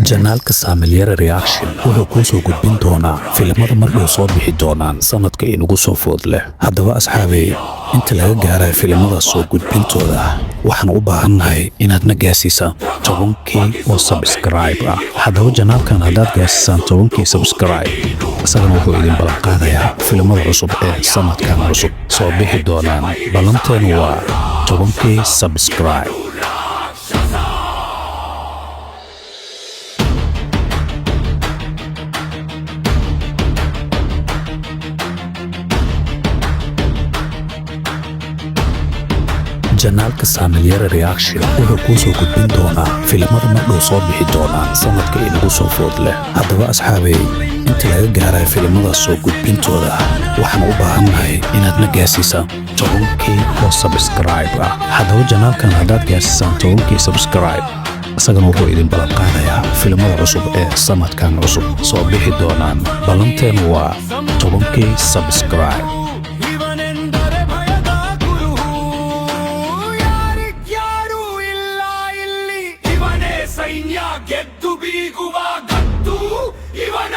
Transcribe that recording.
janaalka Saamelyara Reaction wuxuu kuu soo gudbin doonaa filimada markay soo bixi doonaan sanadka inagu soo food leh. haddaba asxaabey, inta laga gaaray filimada soo gudbintooda waxaan u baahannahay inaad na gaasiisaan 10K oo subscribe ah. haddaba janaalkan haddaad gaasisaan 10K subscribe, isagana wuxuu idin ballan qaadayaa filimada cusub ee sanadkan cusub soo bixi doonaan. ballanteenu waa 10K subscribe. janaalka Saamelyara Reaction wuxuu kuu soo gudbin doonaa filimada markay soo bixi doonaan sanadka inagu soo food leh. haddaba asxaabey, inta laga gaaray filimada soo gudbintooda waxaan u baahannahay inaad na gaasiisaan 10K oo subscribe ah. haddaba janaalkan haddaad gaasisaan 10K subscribe, isagana wuxuu idin ballan qaadayaa filimada cusub ee sanadkan cusub soo bixi doonaan. ballanteenu waa 10K subscribe. ಸೈನ್ಯ ಗೆದ್ದು ಬೀಗುವ ಗತ್ತು ಇವನ